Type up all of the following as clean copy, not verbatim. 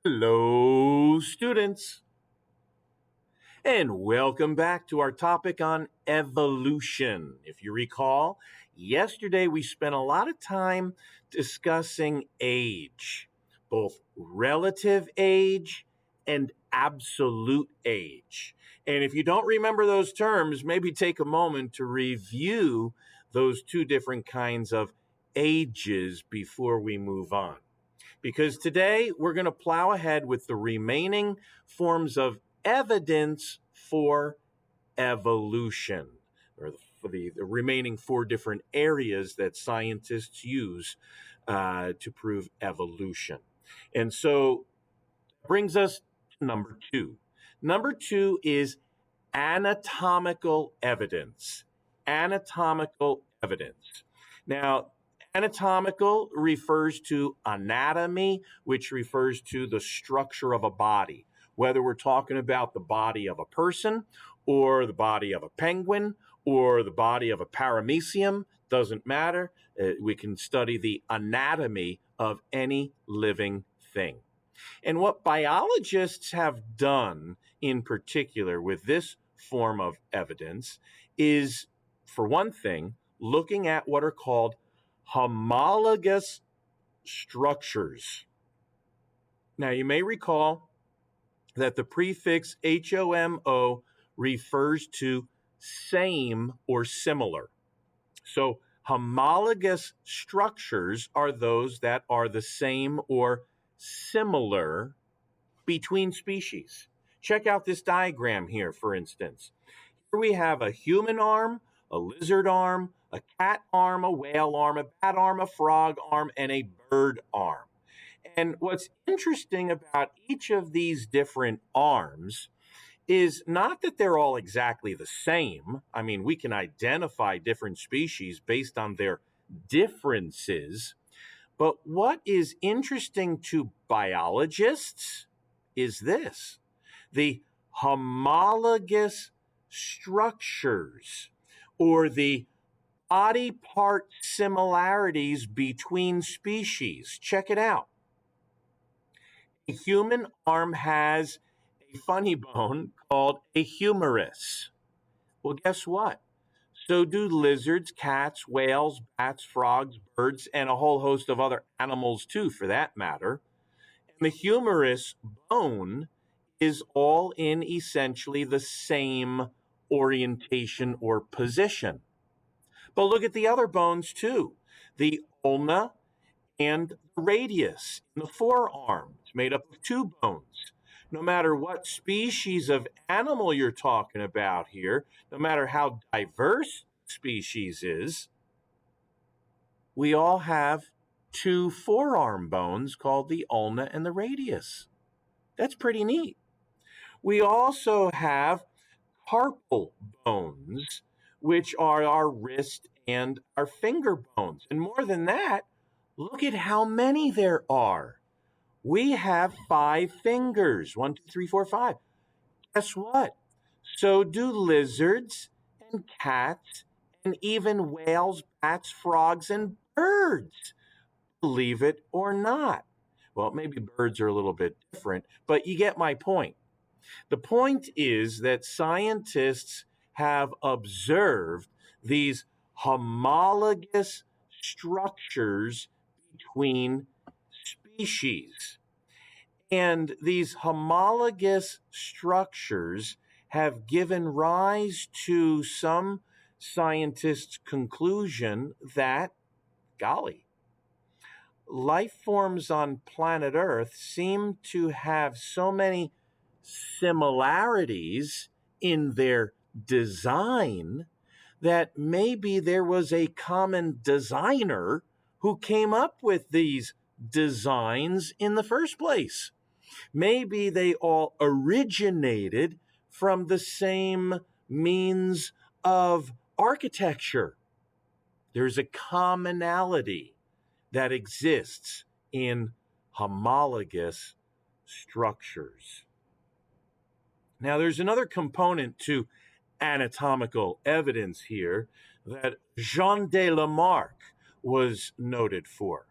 Hello, students, and welcome back to our topic on evolution. If you recall, yesterday we spent a lot of time discussing age, both relative age and absolute age. And if you don't remember those terms, maybe take a moment to review those two different kinds of ages before we move on, because today we're going to plow ahead with the remaining forms of evidence for evolution, or for the remaining four different areas that scientists use to prove evolution. And so brings us to number two. Number two is anatomical evidence. Anatomical evidence. Now, anatomical refers to anatomy, which refers to the structure of a body, whether we're talking about the body of a person or the body of a penguin or the body of a paramecium, doesn't matter. We can study the anatomy of any living thing. And what biologists have done in particular with this form of evidence is, for one thing, looking at what are called homologous structures. Now, you may recall that the prefix HOMO refers to same or similar. So, homologous structures are those that are the same or similar between species. Check out this diagram here, for instance. Here we have a human arm, a lizard arm, a cat arm, a whale arm, a bat arm, a frog arm, and a bird arm. And what's interesting about each of these different arms is not that they're all exactly the same. I mean, we can identify different species based on their differences. But what is interesting to biologists is this: the homologous structures, or the body part similarities between species. Check it out. A human arm has a funny bone called a humerus. Well, guess what? So do lizards, cats, whales, bats, frogs, birds, and a whole host of other animals, too, for that matter. And the humerus bone is all in essentially the same orientation or position. But look at the other bones, too. The ulna and the radius in the forearm. It's made up of two bones. No matter what species of animal you're talking about here, no matter how diverse species is, we all have two forearm bones called the ulna and the radius. That's pretty neat. We also have carpal bones, which are our wrist and our finger bones. And more than that, look at how many there are. We have 5 fingers. 1, 2, 3, 4, 5. Guess what? So do lizards and cats and even whales, bats, frogs, and birds. Believe it or not. Well, maybe birds are a little bit different, but you get my point. The point is that scientists have observed these homologous structures between species. And these homologous structures have given rise to some scientists' conclusion that, golly, life forms on planet Earth seem to have so many similarities in their design that maybe there was a common designer who came up with these designs in the first place. Maybe they all originated from the same means of architecture. There's a commonality that exists in homologous structures. Now, there's another component to anatomical evidence here that Jean de Lamarck was noted for.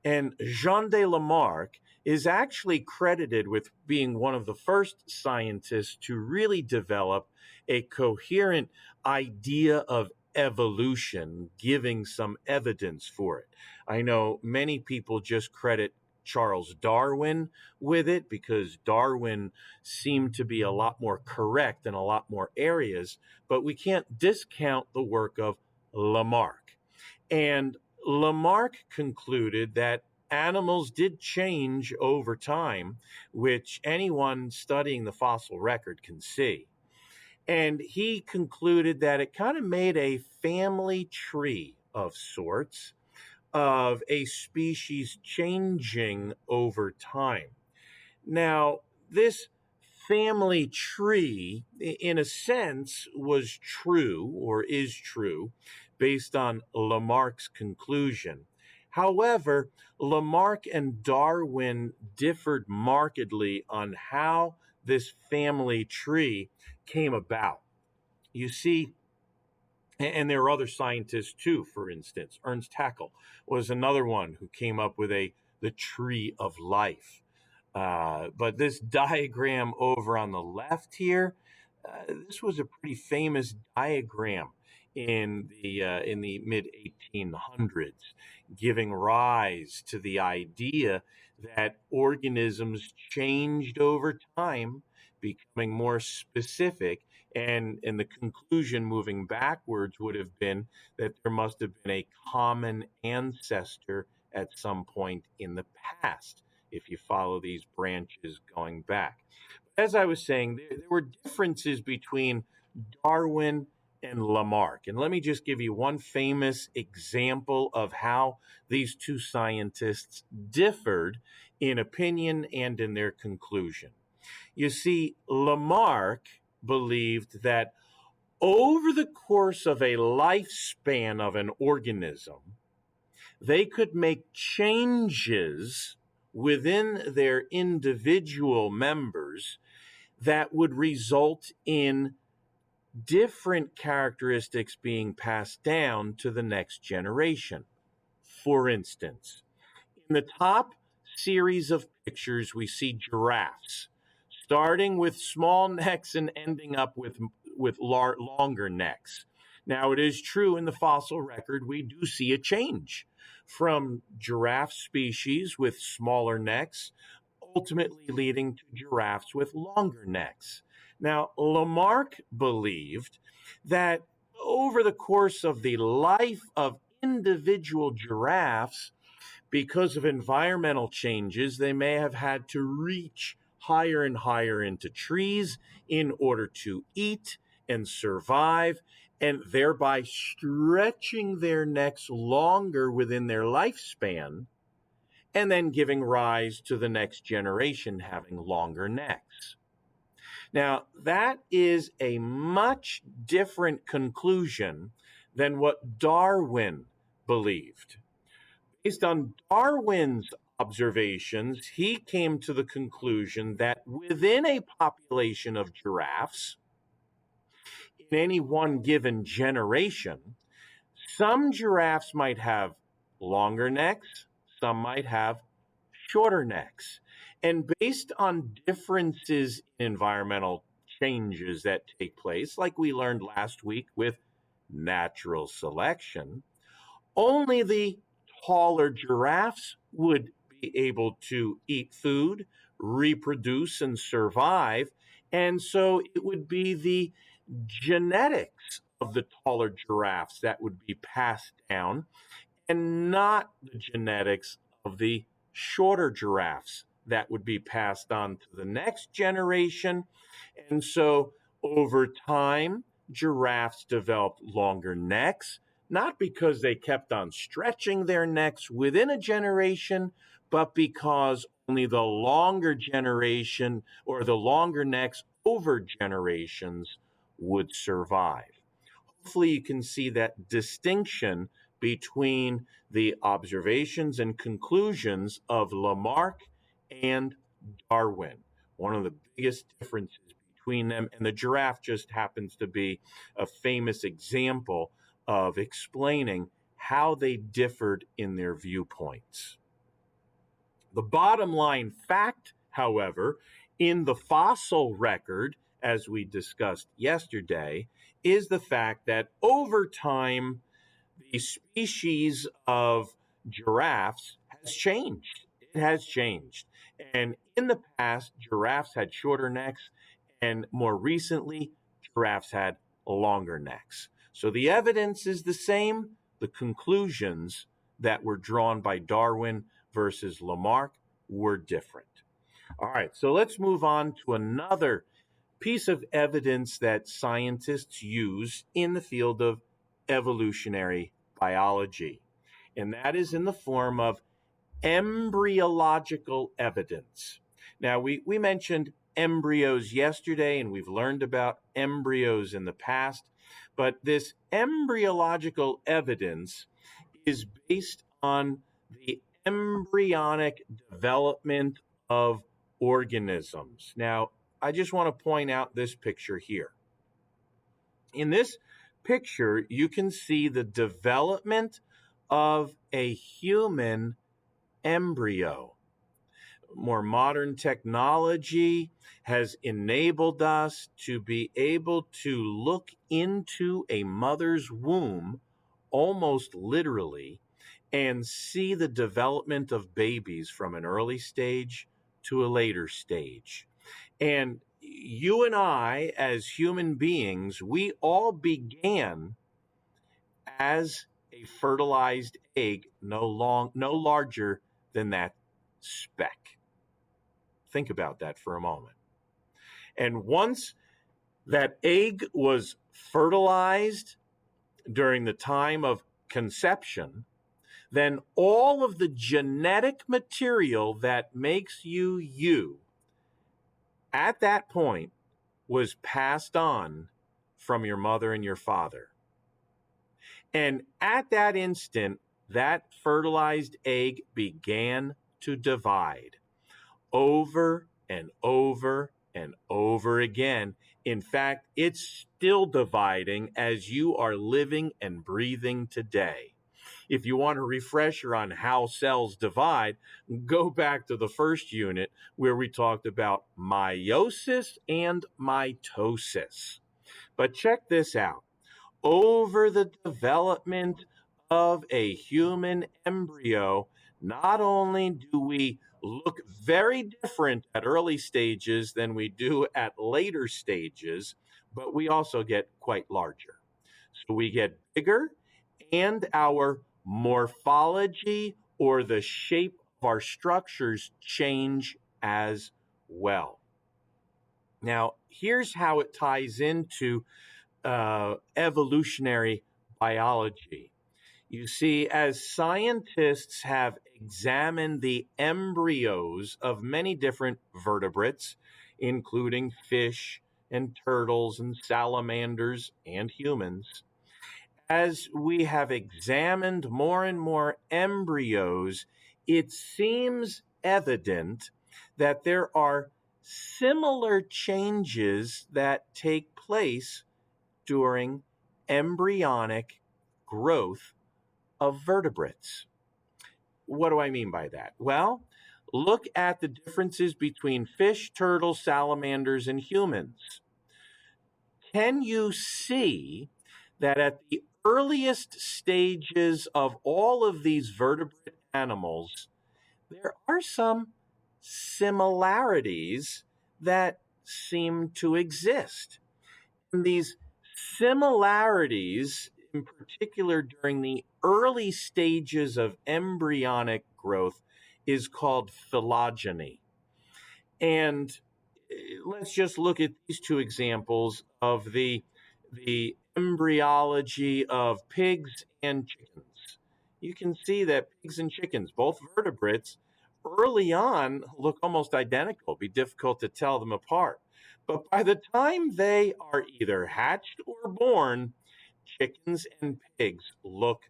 And Jean de Lamarck is actually credited with being one of the first scientists to really develop a coherent idea of evolution, giving some evidence for it. I know many people just credit Charles Darwin with it because Darwin seemed to be a lot more correct in a lot more areas, but we can't discount the work of Lamarck. And Lamarck concluded that animals did change over time, which anyone studying the fossil record can see. And he concluded that it kind of made a family tree of sorts of a species changing over time. Now, this family tree, in a sense, was true or is true based on Lamarck's conclusion. However, Lamarck and Darwin differed markedly on how this family tree came about. You see, and there are other scientists too. For instance, Ernst Haeckel was another one who came up with the tree of life. But this diagram over on the left here, this was a pretty famous diagram in the mid 1800s, giving rise to the idea that organisms changed over time, becoming more specific, and the conclusion moving backwards would have been that there must have been a common ancestor at some point in the past if you follow these branches going back. As I was saying, there were differences between Darwin and Lamarck. And let me just give you one famous example of how these two scientists differed in opinion and in their conclusion. You see, Lamarck believed that over the course of a lifespan of an organism, they could make changes within their individual members that would result in different characteristics being passed down to the next generation. For instance, in the top series of pictures, we see giraffes, starting with small necks and ending up with longer necks. Now, it is true in the fossil record, we do see a change from giraffe species with smaller necks, ultimately leading to giraffes with longer necks. Now, Lamarck believed that over the course of the life of individual giraffes, because of environmental changes, they may have had to reach higher and higher into trees in order to eat and survive, and thereby stretching their necks longer within their lifespan, and then giving rise to the next generation having longer necks. Now, that is a much different conclusion than what Darwin believed. Based on Darwin's observations, he came to the conclusion that within a population of giraffes, in any one given generation, some giraffes might have longer necks, some might have shorter necks. And based on differences in environmental changes that take place, like we learned last week with natural selection, only the taller giraffes would be able to eat food, reproduce, and survive. And so it would be the genetics of the taller giraffes that would be passed down and not the genetics of the shorter giraffes that would be passed on to the next generation. And so over time, giraffes developed longer necks, not because they kept on stretching their necks within a generation, but because only the longer generation or the longer necks over generations would survive. Hopefully, you can see that distinction between the observations and conclusions of Lamarck and Darwin. One of the biggest differences between them, and the giraffe just happens to be a famous example of explaining how they differed in their viewpoints. The bottom line fact, however, in the fossil record, as we discussed yesterday, is the fact that over time, the species of giraffes has changed. It has changed. And in the past, giraffes had shorter necks, and more recently, giraffes had longer necks. So the evidence is the same. The conclusions that were drawn by Darwin versus Lamarck were different. All right, so let's move on to another piece of evidence that scientists use in the field of evolutionary biology, and that is in the form of embryological evidence. Now, we mentioned embryos yesterday, and we've learned about embryos in the past, but this embryological evidence is based on the embryonic development of organisms. Now, I just want to point out this picture here. In this picture, you can see the development of a human embryo. More modern technology has enabled us to be able to look into a mother's womb almost literally and see the development of babies from an early stage to a later stage. And you and I, as human beings, we all began as a fertilized egg, no larger than that speck. Think about that for a moment. And once that egg was fertilized during the time of conception, then all of the genetic material that makes you you at that point was passed on from your mother and your father. And at that instant, that fertilized egg began to divide over and over and over again. In fact, it's still dividing as you are living and breathing today. If you want a refresher on how cells divide, go back to the first unit where we talked about meiosis and mitosis. But check this out. Over the development of a human embryo, not only do we look very different at early stages than we do at later stages, but we also get quite larger. So we get bigger, and our morphology or the shape of our structures change as well. Now, here's how it ties into evolutionary biology. You see, as scientists have examined the embryos of many different vertebrates, including fish and turtles and salamanders and humans, as we have examined more and more embryos, it seems evident that there are similar changes that take place during embryonic growth of vertebrates. What do I mean by that? Well, look at the differences between fish, turtles, salamanders, and humans. Can you see that at the earliest stages of all of these vertebrate animals, there are some similarities that seem to exist? And these similarities, in particular during the early stages of embryonic growth, is called phylogeny. And let's just look at these two examples of the embryology of pigs and chickens. You can see that pigs and chickens, both vertebrates, early on look almost identical. It'd be difficult to tell them apart. But by the time they are either hatched or born, chickens and pigs look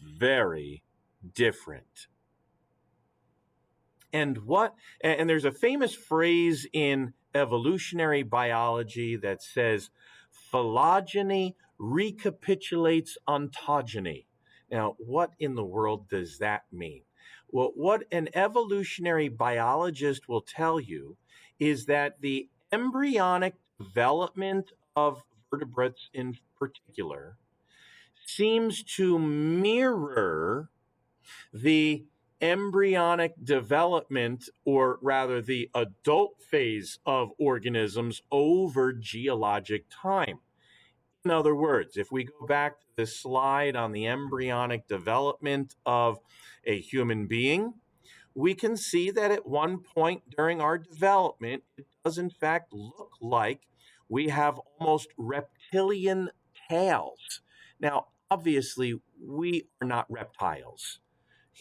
very different. And there's a famous phrase in evolutionary biology that says phylogeny recapitulates ontogeny. Now, what in the world does that mean? Well, what an evolutionary biologist will tell you is that the embryonic development of vertebrates in particular seems to mirror the embryonic development, or rather the adult phase of organisms over geologic time. In other words, if we go back to this slide on the embryonic development of a human being, we can see that at one point during our development, it does in fact look like we have almost reptilian tails. Now, obviously, we are not reptiles.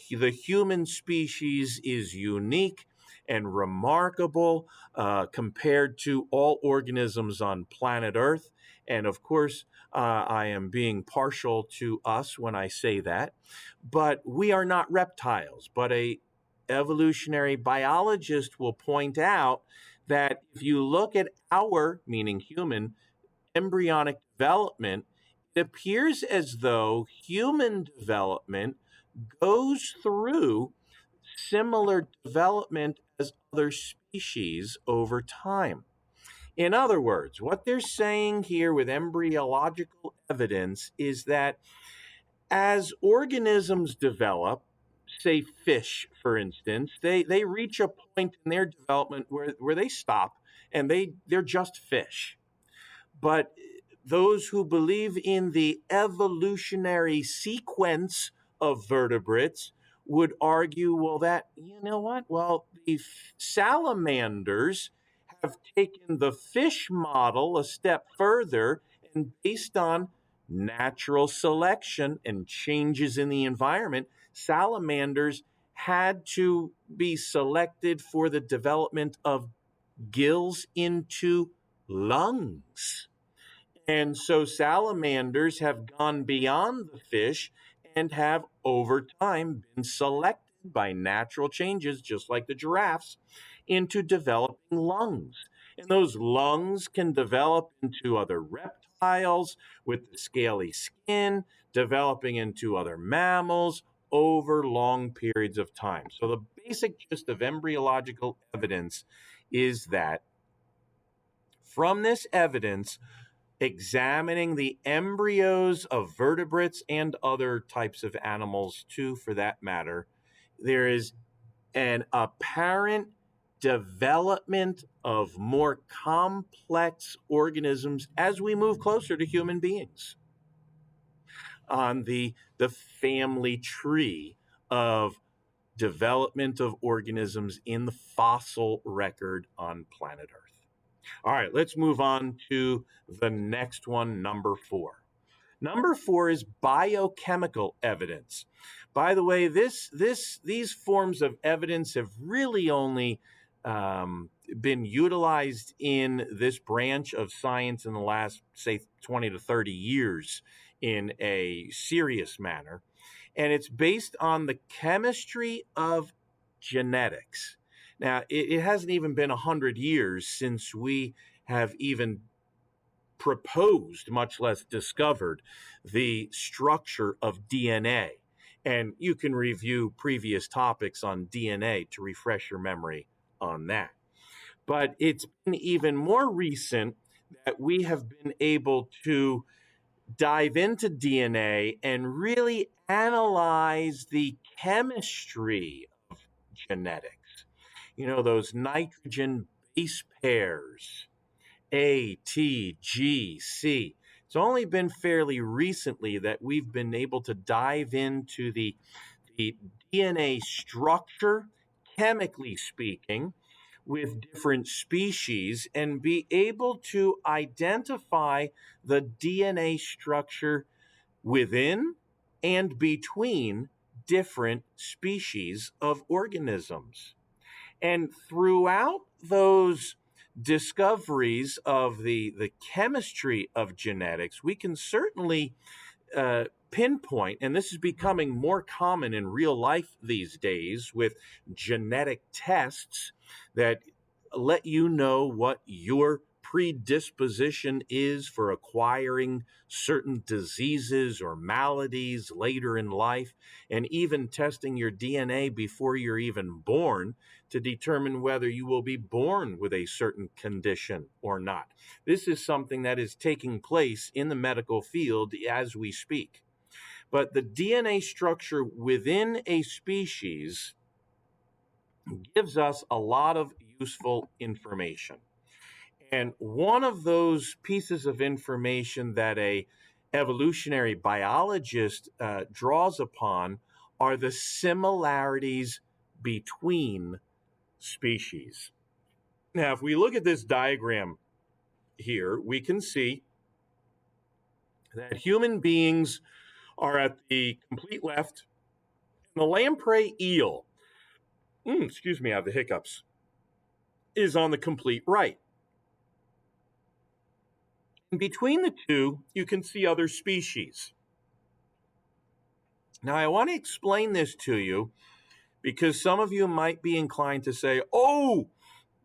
The human species is unique and remarkable compared to all organisms on planet Earth. And of course, I am being partial to us when I say that. But we are not reptiles. But a evolutionary biologist will point out that if you look at our, meaning human, embryonic development, it appears as though human development goes through similar development as other species over time. In other words, what they're saying here with embryological evidence is that as organisms develop, say fish, for instance, they reach a point in their development where they stop and they're just fish. But those who believe in the evolutionary sequence of vertebrates would argue, well, that, you know what? Well, the salamanders have taken the fish model a step further, and based on natural selection and changes in the environment, salamanders had to be selected for the development of gills into lungs. And so salamanders have gone beyond the fish and have over time been selected by natural changes, just like the giraffes, into developing lungs. And those lungs can develop into other reptiles with the scaly skin, developing into other mammals over long periods of time. So the basic gist of embryological evidence is that from this evidence, examining the embryos of vertebrates and other types of animals, too, for that matter, there is an apparent development of more complex organisms as we move closer to human beings on the family tree of development of organisms in the fossil record on planet Earth. All right, let's move on to the next one, number 4. Number 4 is biochemical evidence. By the way, these forms of evidence have really only been utilized in this branch of science in the last, say, 20 to 30 years in a serious manner. And it's based on the chemistry of genetics. Now, it hasn't even been 100 years since we have even proposed, much less discovered, the structure of DNA. And you can review previous topics on DNA to refresh your memory on that. But it's been even more recent that we have been able to dive into DNA and really analyze the chemistry of genetics. You know, those nitrogen base pairs, A, T, G, C. It's only been fairly recently that we've been able to dive into the DNA structure, chemically speaking, with different species and be able to identify the DNA structure within and between different species of organisms. And throughout those discoveries of the chemistry of genetics, we can certainly pinpoint, and this is becoming more common in real life these days with genetic tests that let you know what your predisposition is for acquiring certain diseases or maladies later in life, and even testing your DNA before you're even born to determine whether you will be born with a certain condition or not. This is something that is taking place in the medical field as we speak. But the DNA structure within a species gives us a lot of useful information. And one of those pieces of information that a evolutionary biologist draws upon are the similarities between species. Now, if we look at this diagram here, we can see that human beings are at the complete left, and the lamprey eel, excuse me, I have the hiccups, is on the complete right. And between the two, you can see other species. Now, I want to explain this to you because some of you might be inclined to say, oh,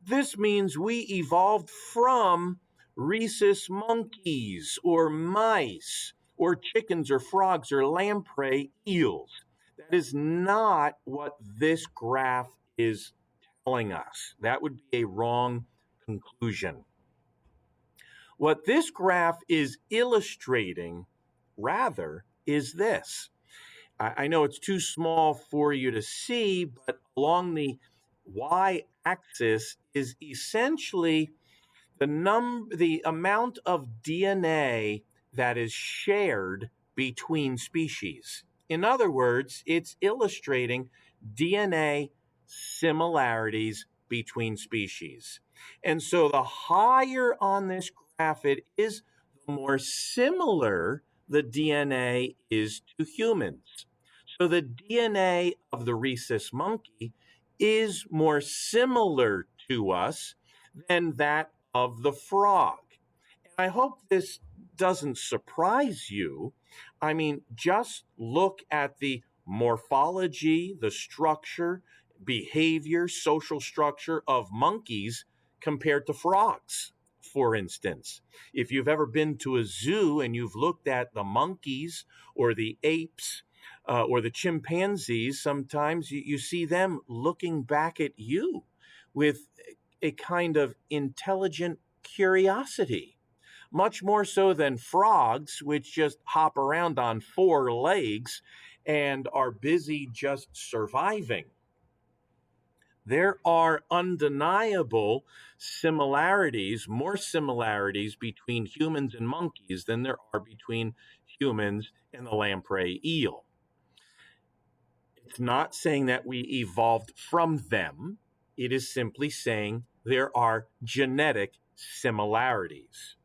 this means we evolved from rhesus monkeys or mice or chickens or frogs or lamprey eels. That is not what this graph is telling us. That would be a wrong conclusion. What this graph is illustrating, rather, is this. I know it's too small for you to see, but along the y-axis is essentially the amount of DNA that is shared between species. In other words, it's illustrating DNA similarities between species. And so the higher on this graph it is, the more similar the DNA is to humans. So the DNA of the rhesus monkey is more similar to us than that of the frog. And I hope this doesn't surprise you. I mean, just look at the morphology, the structure, behavior, social structure of monkeys compared to frogs, for instance. If you've ever been to a zoo and you've looked at the monkeys or the apes or the chimpanzees, sometimes you see them looking back at you with a kind of intelligent curiosity, much more so than frogs, which just hop around on four legs and are busy just surviving. There are undeniable similarities, more similarities between humans and monkeys than there are between humans and the lamprey eel. It's not saying that we evolved from them. It is simply saying there are genetic similarities.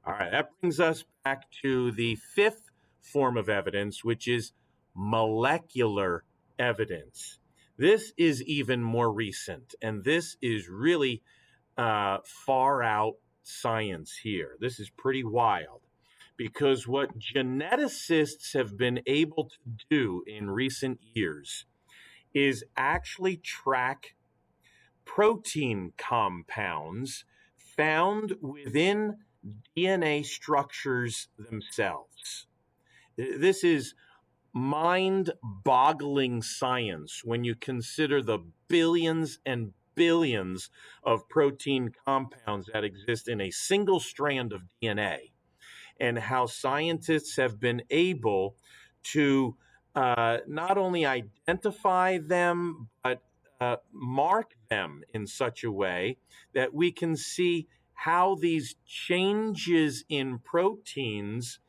All right, that brings us back to the fifth form of evidence, which is molecular evidence. This is even more recent, and this is really far out science here. This is pretty wild because what geneticists have been able to do in recent years is actually track protein compounds found within DNA structures themselves. This is mind-boggling science when you consider the billions and billions of protein compounds that exist in a single strand of DNA, and how scientists have been able to not only identify them, but mark them in such a way that we can see how these changes in proteins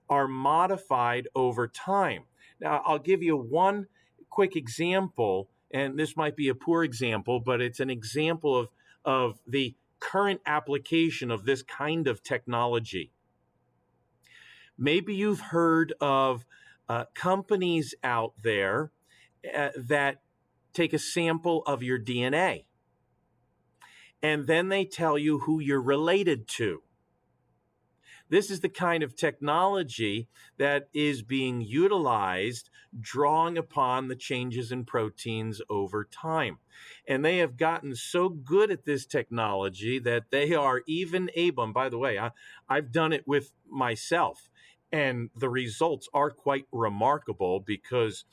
are modified over time. Now, I'll give you one quick example, and this might be a poor example, but it's an example of the current application of this kind of technology. Maybe you've heard of companies out there that take a sample of your DNA, and then they tell you who you're related to. This is the kind of technology that is being utilized, drawing upon the changes in proteins over time. And they have gotten so good at this technology that they are even able, and by the way, I've done it with myself, and the results are quite remarkable because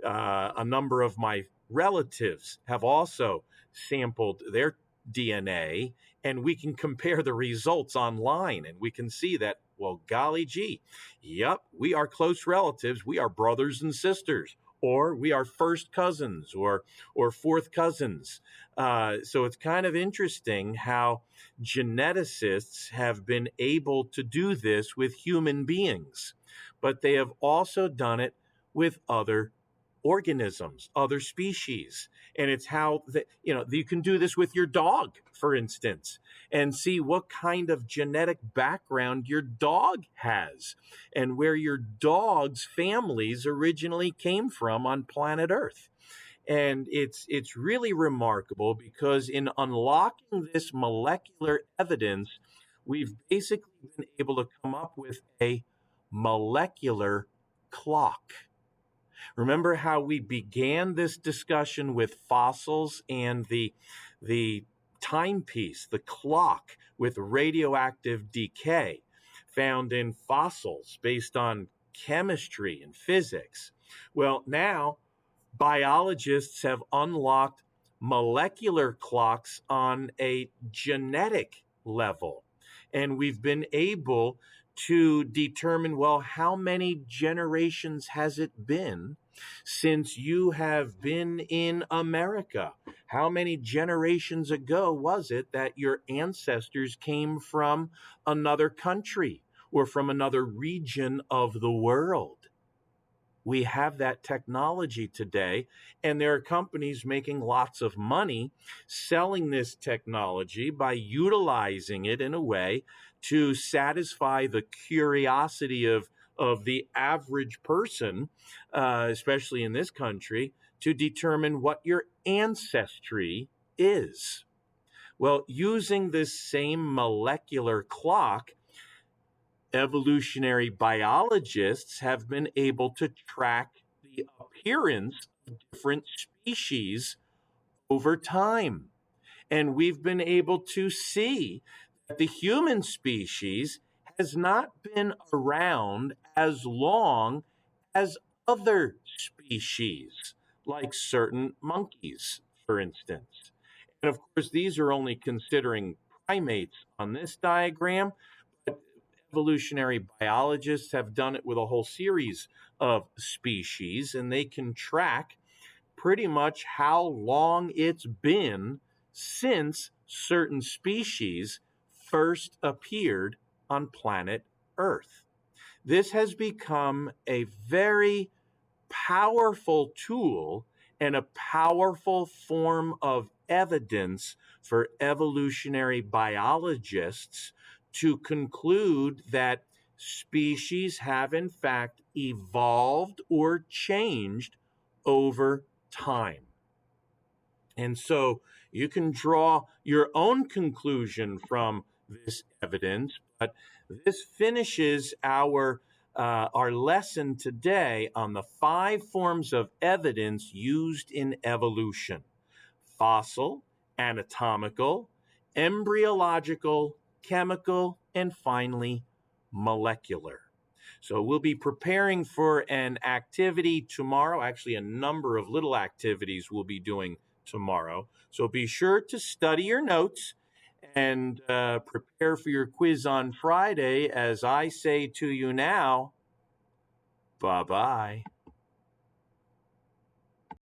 a number of my relatives have also sampled their DNA, and we can compare the results online, and we can see that, well, golly gee, yep, we are close relatives, we are brothers and sisters, or we are first cousins, or fourth cousins. So it's kind of interesting how geneticists have been able to do this with human beings, but they have also done it with other organisms, other species. And it's how you can do this with your dog, for instance, and see what kind of genetic background your dog has and where your dog's families originally came from on planet Earth. And it's really remarkable because in unlocking this molecular evidence, we've basically been able to come up with a molecular clock. Remember how we began this discussion with fossils and the timepiece, the clock with radioactive decay found in fossils based on chemistry and physics. Well, now biologists have unlocked molecular clocks on a genetic level. And we've been able to determine, well, how many generations has it been since you have been in America? How many generations ago was it that your ancestors came from another country or from another region of the world? We have that technology today, and there are companies making lots of money selling this technology by utilizing it in a way to satisfy the curiosity of the average person, especially in this country, to determine what your ancestry is. Well, using this same molecular clock, evolutionary biologists have been able to track the appearance of different species over time. And we've been able to see that the human species has not been around as long as other species, like certain monkeys, for instance. And of course, these are only considering primates on this diagram, but evolutionary biologists have done it with a whole series of species, and they can track pretty much how long it's been since certain species first appeared on planet Earth. This has become a very powerful tool and a powerful form of evidence for evolutionary biologists to conclude that species have in fact evolved or changed over time. And so you can draw your own conclusion from this evidence, but this finishes our lesson today on the 5 forms of evidence used in evolution: fossil, anatomical, embryological, chemical, and finally, molecular. So we'll be preparing for an activity tomorrow, actually a number of little activities we'll be doing tomorrow. So be sure to study your notes and prepare for your quiz on Friday. As I say to you now, bye-bye.